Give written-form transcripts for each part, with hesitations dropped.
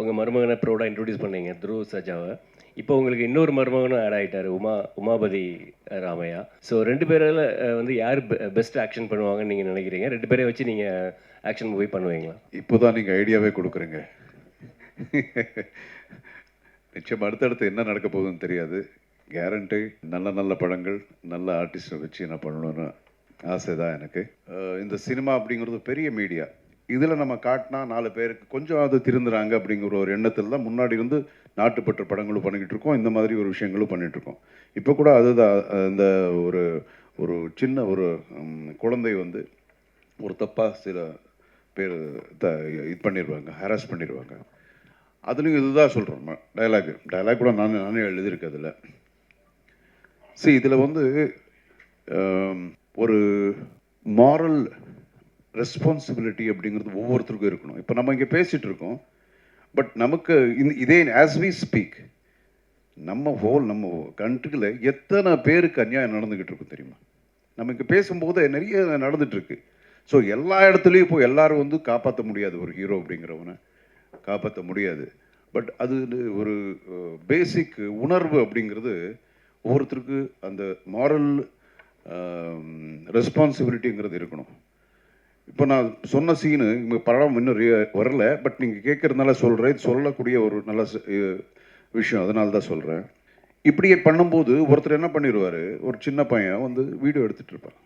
உங்கள் மருமகனை ப்ரௌடாக இன்ட்ரடியூஸ் பண்ணீங்க துருவ் சஜாவை. இப்போ உங்களுக்கு இன்னொரு மருமகனும் ஆட் ஆகிட்டார், உமாபதி ராமையா. ஸோ 2 பேரில் வந்து யார் பெஸ்ட் ஆக்ஷன் பண்ணுவாங்கன்னு நீங்கள் நினைக்கிறீங்க? 2 பேரையும் வச்சு நீங்கள் ஆக்ஷன் மூவி பண்ணுவீங்களா? இப்போ தான் நீங்கள் ஐடியாவே கொடுக்குறீங்க. நிச்சயம் அடுத்தடுத்து என்ன நடக்க போகுதுன்னு தெரியாது. கேரண்டி நல்ல நல்ல படங்கள், நல்ல ஆர்டிஸ்ட்டை வச்சு என்ன பண்ணணும்னு ஆசை தான் எனக்கு. இந்த சினிமா அப்படிங்கிறது பெரிய மீடியா. இதில் நம்ம காட்டினா 4 பேருக்கு கொஞ்சம் அது திருந்துறாங்க அப்படிங்கிற ஒரு எண்ணத்தில் தான் முன்னாடி வந்து நாட்டுப்பற்று படங்களும் பண்ணிக்கிட்டு இருக்கோம், இந்த மாதிரி ஒரு விஷயங்களும் பண்ணிகிட்ருக்கோம். இப்போ கூட அதுதான், இந்த ஒரு ஒரு சின்ன ஒரு குழந்தை வந்து ஒரு தப்பாக சில பேர் இது பண்ணிடுவாங்க, ஹராஸ் பண்ணிடுவாங்க. அதுலேயும் இதுதான் சொல்கிறோம், டைலாக் கூட நானே எழுதியிருக்கேன் அதில். சரி, இதில் வந்து ஒரு மாரல் ரெஸ்பான்சிபிலிட்டி அப்படிங்கிறது ஒவ்வொருத்தருக்கும் இருக்கணும். இப்போ நம்ம இங்கே பேசிகிட்டு இருக்கோம், பட் நமக்கு இதே ஆஸ் வி ஸ்பீக் நம்ம கண்ட்ரியில் எத்தனை பேருக்கு அநியாயம் நடந்துக்கிட்டு இருக்கும் தெரியுமா? நம்ம இங்கே பேசும்போது நிறைய நடந்துகிட்ருக்கு. ஸோ எல்லா இடத்துலையும் இப்போ எல்லாரும் வந்து காப்பாற்ற முடியாது, ஒரு ஹீரோ அப்படிங்கிறவனை காப்பாற்ற முடியாது. பட் அது ஒரு பேசிக் உணர்வு அப்படிங்கிறது ஒவ்வொருத்தருக்கு அந்த மாரல் ரெஸ்பான்சிபிலிட்டிங்கிறது இருக்கணும். இப்போ நான் சொன்ன சீனு இங்கே படம் இன்னும் வரல, பட் நீங்கள் கேட்குறதுனால சொல்கிறேன். சொல்லக்கூடிய ஒரு நல்ல விஷயம், அதனால தான் சொல்கிறேன். இப்படியே பண்ணும்போது ஒருத்தர் என்ன பண்ணிடுவார், ஒரு சின்ன பையன் வந்து வீடியோ எடுத்துகிட்டு இருப்பான்.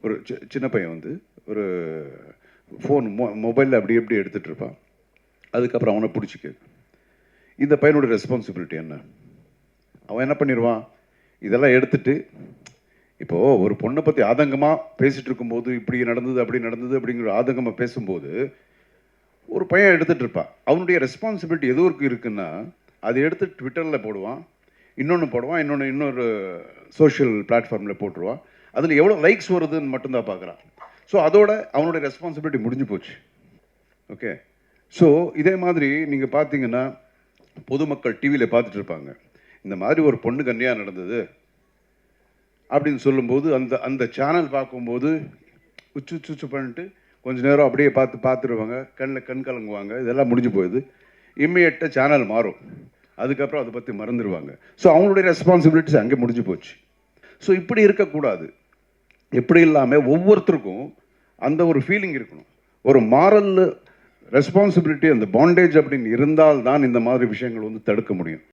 ஒரு சின்ன பையன் வந்து ஒரு ஃபோன் மொபைலில் அப்படி எப்படி எடுத்துகிட்டு இருப்பான். அதுக்கப்புறம் அவனை பிடிச்சிக்க, இந்த பையனோட ரெஸ்பான்சிபிலிட்டி என்ன? அவன் என்ன பண்ணிடுவான், இதெல்லாம் எடுத்துட்டு இப்போது ஒரு பொண்ணை பற்றி ஆதங்கமாக பேசிகிட்டு இருக்கும்போது இப்படி நடந்தது அப்படி நடந்தது அப்படிங்கிற ஆதங்கமாக பேசும்போது ஒரு பையன் எடுத்துகிட்டு இருப்பான். அவனுடைய ரெஸ்பான்சிபிலிட்டி எதுவும் இருக்குன்னா அதை எடுத்து ட்விட்டரில் போடுவான், இன்னொன்று போடுவான், இன்னொரு சோஷியல் பிளாட்ஃபார்மில் போட்டுருவான். அதில் எவ்வளோ லைக்ஸ் வருதுன்னு மட்டும்தான் பார்க்குறான். ஸோ அதோட அவனுடைய ரெஸ்பான்சிபிலிட்டி முடிஞ்சு போச்சு. ஓகே, ஸோ இதே மாதிரி நீங்கள் பார்த்தீங்கன்னா பொதுமக்கள் டிவியில் பார்த்துட்டு இருப்பாங்க, இந்த மாதிரி ஒரு பொண்ணுக்கு அநியாயம் நடந்தது அப்படின்னு சொல்லும்போது அந்த சேனல் பார்க்கும்போது உச்சு பண்ணிட்டு கொஞ்ச நேரம் அப்படியே பார்த்துருவாங்க, கண் கலங்குவாங்க, இதெல்லாம் முடிஞ்சு போயிடுது. இம்மிடியட்டாக சேனல் மாறும், அதுக்கப்புறம் அதை பற்றி மறந்துடுவாங்க. ஸோ அவங்களுடைய ரெஸ்பான்சிபிலிட்டிஸ் அங்கே முடிஞ்சு போச்சு. ஸோ இப்படி இருக்கக்கூடாது. எப்படி இல்லாமல் ஒவ்வொருத்தருக்கும் அந்த ஒரு ஃபீலிங் இருக்கணும், ஒரு மாரல் ரெஸ்பான்சிபிலிட்டி, அந்த பாண்டேஜ் அப்படின்னு இருந்தால் தான் இந்த மாதிரி விஷயங்கள் வந்து தடுக்க முடியும்.